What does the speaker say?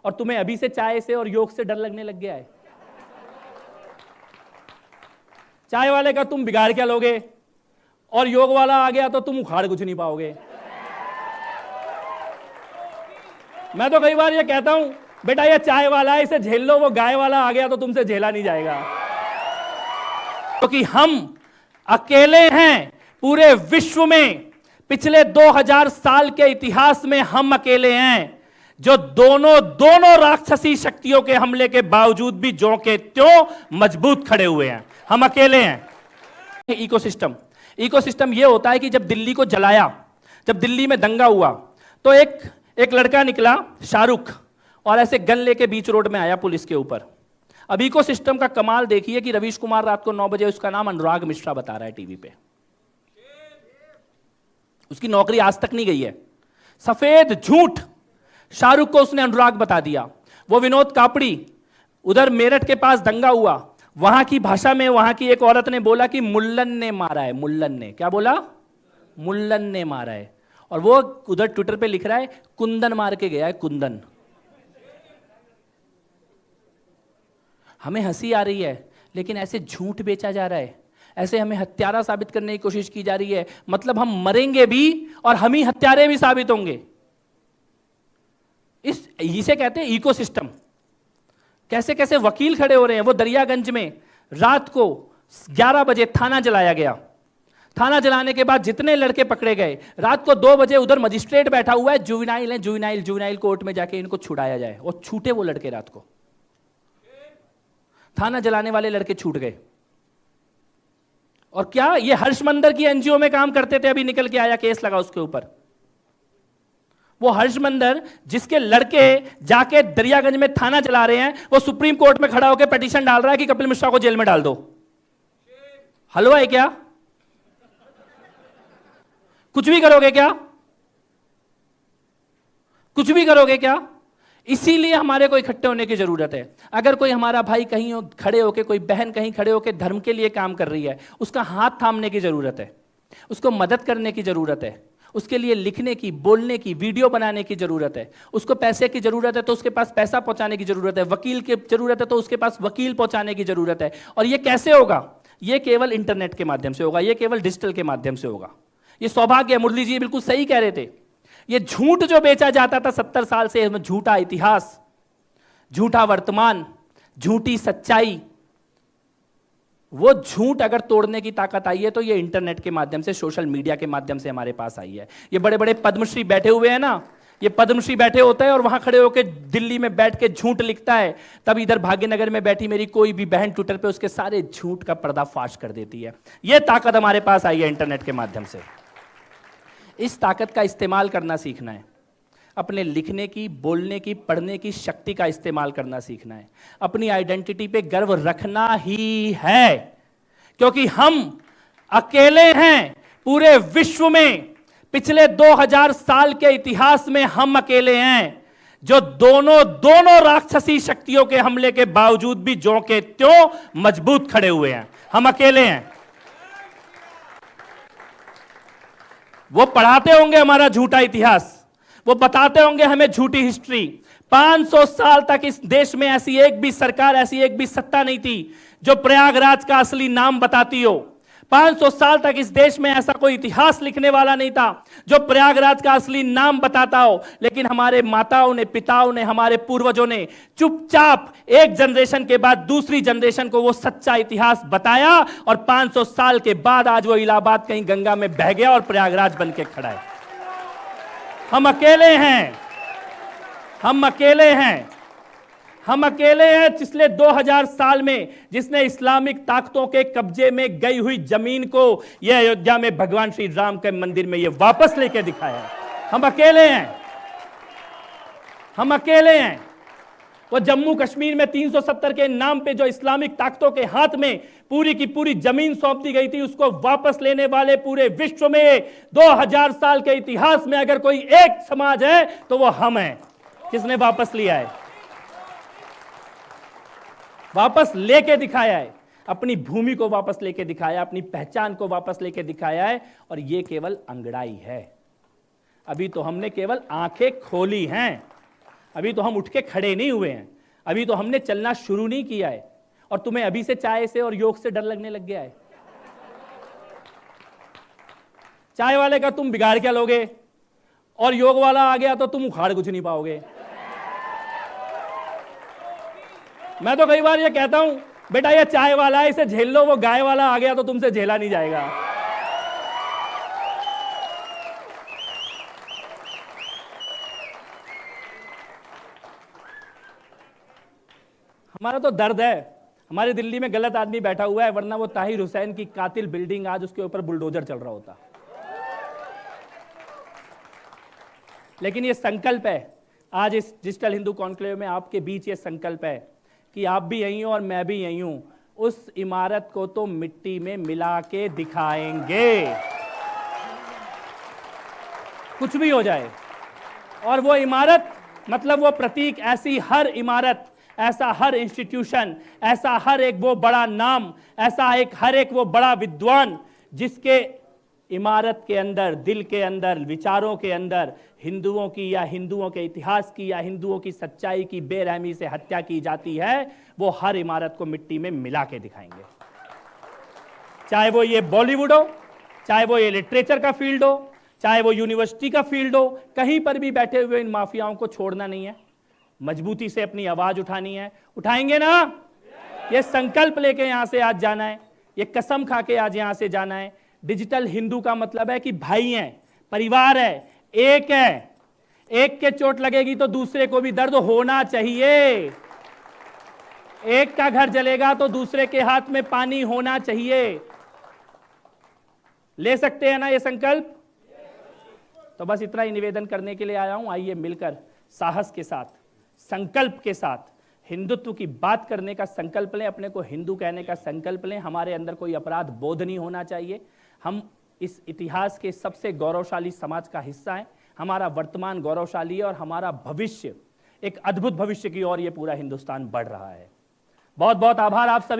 और तुम्हें अभी से चाय से और योग से डर लगने लग गया है। चाय वाले का तुम बिगाड़ क्या लोगे, और योग वाला आ गया तो तुम उखाड़ कुछ नहीं पाओगे। मैं तो कई बार ये कहता हूं, बेटा ये चाय वाला है, इसे झेल लो, वो गाय वाला आ गया तो तुमसे झेला नहीं जाएगा। क्योंकि हम अकेले हैं पूरे विश्व में, पिछले 2000 साल के इतिहास में हम अकेले हैं जो दोनों राक्षसी शक्तियों के हमले के बावजूद भी ज्यों के त्यों मजबूत खड़े हुए हैं। हम अकेले हैं। इकोसिस्टम यह होता है कि जब दिल्ली को जलाया, जब दिल्ली में दंगा हुआ, तो एक लड़का निकला शाहरुख, और ऐसे गन लेके बीच रोड में आया पुलिस के ऊपर। अब इकोसिस्टम का कमाल देखिए कि रवीश कुमार रात को 9 बजे, उसका नाम अनुराग मिश्रा बता रहा है टीवी पे, उसकी नौकरी आज तक नहीं गई है। सफेद झूठ शाहरुख को उसने अनुराग बता दिया। वो विनोद कापड़ी, उधर मेरठ के पास दंगा हुआ, वहां की भाषा में वहां की एक औरत ने बोला कि मुल्लन ने मारा है। मुल्लन ने क्या बोला? मुल्लन ने मारा है। और वो उधर ट्विटर पे लिख रहा है कुंदन मार के गया है, कुंदन। हमें हंसी आ रही है, लेकिन ऐसे झूठ बेचा जा रहा है, ऐसे हमें हत्यारा साबित करने की कोशिश की जा रही है। मतलब हम मरेंगे भी और हम ही हत्यारे भी साबित होंगे। इसे कहते हैं इकोसिस्टम। कैसे कैसे वकील खड़े हो रहे हैं। वो दरियागंज में रात को 11 बजे थाना जलाया गया। थाना जलाने के बाद जितने लड़के पकड़े गए, रात को 2 बजे उधर मजिस्ट्रेट बैठा हुआ है, जुवेनाइल है, जुवेनाइल कोर्ट में जाके इनको छुड़ाया जाए। और छूटे वो लड़के रात को, थाना जलाने वाले लड़के छूट गए। और क्या ये हर्षमंदर की एनजीओ में काम करते थे, अभी निकल के आया, केस लगा उसके ऊपर। वो हर्षमंदर जिसके लड़के जाके दरियागंज में थाना जला रहे हैं, वो सुप्रीम कोर्ट में खड़ा होकर पिटीशन डाल रहा है कि कपिल मिश्रा को जेल में डाल दो। हलवा है क्या? कुछ भी करोगे क्या? कुछ भी करोगे क्या? इसीलिए हमारे को इकट्ठे होने की जरूरत है। अगर कोई हमारा भाई कहीं खड़े होकर, कोई बहन कहीं खड़े होकर धर्म के लिए काम कर रही है, उसका हाथ थामने की जरूरत है, उसको मदद करने की जरूरत है, उसके लिए लिखने की, बोलने की, वीडियो बनाने की जरूरत है। उसको पैसे की जरूरत है तो उसके पास पैसा पहुंचाने की जरूरत है, वकील की जरूरत है तो उसके पास वकील पहुंचाने की जरूरत है। और ये कैसे होगा? ये केवल इंटरनेट के माध्यम से होगा, ये केवल डिजिटल के माध्यम से होगा। ये सौभाग्य है। मुरली जी बिल्कुल सही कह रहे थे। ये झूठ जो बेचा जाता था 70 साल से, झूठा इतिहास, झूठा वर्तमान, झूठी सच्चाई, वो झूठ अगर तोड़ने की ताकत आई है तो ये इंटरनेट के माध्यम से, सोशल मीडिया के माध्यम से हमारे पास आई है। ये बड़े बड़े पद्मश्री बैठे हुए हैं ना, ये पद्मश्री बैठे होते हैं और वहां खड़े होकर दिल्ली में बैठ के झूठ लिखता है, तब इधर भाग्यनगर में बैठी मेरी कोई भी बहन ट्विटर पे उसके सारे झूठ का पर्दाफाश कर देती है। ये ताकत हमारे पास आई है इंटरनेट के माध्यम से। इस ताकत का इस्तेमाल करना सीखना है। अपने लिखने की, बोलने की, पढ़ने की शक्ति का इस्तेमाल करना सीखना है। अपनी आइडेंटिटी पे गर्व रखना ही है, क्योंकि हम अकेले हैं पूरे विश्व में। पिछले 2000 साल के इतिहास में हम अकेले हैं जो दोनों राक्षसी शक्तियों के हमले के बावजूद भी ज्यों के त्यों मजबूत खड़े हुए हैं। हम अकेले हैं। वो पढ़ाते होंगे हमारा झूठा इतिहास, वो बताते होंगे हमें झूठी हिस्ट्री। 500 साल तक इस देश में ऐसी एक भी सरकार, ऐसी एक भी सत्ता नहीं थी जो प्रयागराज का असली नाम बताती हो। 500 साल तक इस देश में ऐसा कोई इतिहास लिखने वाला नहीं था जो प्रयागराज का असली नाम बताता हो। लेकिन हमारे माताओं ने, पिताओं ने, हमारे पूर्वजों ने चुपचाप एक जनरेशन के बाद दूसरी जनरेशन को वो सच्चा इतिहास बताया, और 500 साल के बाद आज वो इलाहाबाद कहीं गंगा में बह गया और प्रयागराज बन के खड़ा है। हम अकेले हैं। हम अकेले हैं। हम अकेले हैं पिछले 2000 साल में जिसने इस्लामिक ताकतों के कब्जे में गई हुई जमीन को यह अयोध्या में भगवान श्री राम के मंदिर में यह वापस लेके दिखाया। हम अकेले हैं। हम अकेले हैं। वो जम्मू कश्मीर में 370 के नाम पे जो इस्लामिक ताकतों के हाथ में पूरी की पूरी जमीन सौंप दी गई थी, उसको वापस लेने वाले पूरे विश्व में 2000 साल के इतिहास में अगर कोई एक समाज है तो वो हम हैं, जिसने वापस लिया है, वापस लेके दिखाया है, अपनी भूमि को वापस लेके दिखाया, अपनी पहचान को वापस लेके दिखाया है। और ये केवल अंगड़ाई है। अभी तो हमने केवल आंखें खोली हैं। अभी तो हम उठ के खड़े नहीं हुए हैं, अभी तो हमने चलना शुरू नहीं किया है, और तुम्हें अभी से चाय से और योग से डर लगने लग गया है। चाय वाले का तुम बिगाड़ क्या लोगे, और योग वाला आ गया तो तुम उखाड़ कुछ नहीं पाओगे। मैं तो कई बार ये कहता हूं, बेटा ये चाय वाला है, इसे झेल लो, वो गाय वाला आ गया तो तुमसे झेला नहीं जाएगा। हमारा तो दर्द है, हमारे दिल्ली में गलत आदमी बैठा हुआ है, वरना वो ताहिर हुसैन की कातिल बिल्डिंग आज उसके ऊपर बुलडोजर चल रहा होता। लेकिन ये संकल्प है, आज इस डिजिटल हिंदू कॉन्क्लेव में आपके बीच ये संकल्प है कि आप भी यहीं हो और मैं भी यहीं हूं। उस इमारत को तो मिट्टी में मिला के दिखाएंगे, कुछ भी हो जाए। और वो इमारत मतलब वो प्रतीक, ऐसी हर इमारत, ऐसा हर इंस्टीट्यूशन, ऐसा हर एक वो बड़ा नाम, ऐसा हर एक वो बड़ा विद्वान जिसके इमारत के अंदर, दिल के अंदर, विचारों के अंदर हिंदुओं की या हिंदुओं के इतिहास की या हिंदुओं की सच्चाई की बेरहमी से हत्या की जाती है, वो हर इमारत को मिट्टी में मिला के दिखाएंगे। चाहे वो ये बॉलीवुड हो, चाहे वो ये लिटरेचर का फील्ड हो, चाहे वो यूनिवर्सिटी का फील्ड हो, कहीं पर भी बैठे हुए इन माफियाओं को छोड़ना नहीं है, मजबूती से अपनी आवाज उठानी है। उठाएंगे ना? ये संकल्प लेके यहां से आज जाना है, ये कसम खा के आज यहां से जाना है। डिजिटल हिंदू का मतलब है कि भाई हैं, परिवार है, एक है। एक के चोट लगेगी तो दूसरे को भी दर्द होना चाहिए। एक का घर जलेगा तो दूसरे के हाथ में पानी होना चाहिए। ले सकते हैं ना ये संकल्प? तो बस इतना ही निवेदन करने के लिए आया हूं। आइए मिलकर साहस के साथ, संकल्प के साथ हिंदुत्व की बात करने का संकल्प लें, अपने को हिंदू कहने का संकल्प लें। हमारे अंदर कोई अपराध बोध नहीं होना चाहिए। हम इस इतिहास के सबसे गौरवशाली समाज का हिस्सा हैं। हमारा वर्तमान गौरवशाली है और हमारा भविष्य एक अद्भुत भविष्य की ओर ये पूरा हिंदुस्तान बढ़ रहा है। बहुत बहुत आभार आप सभी।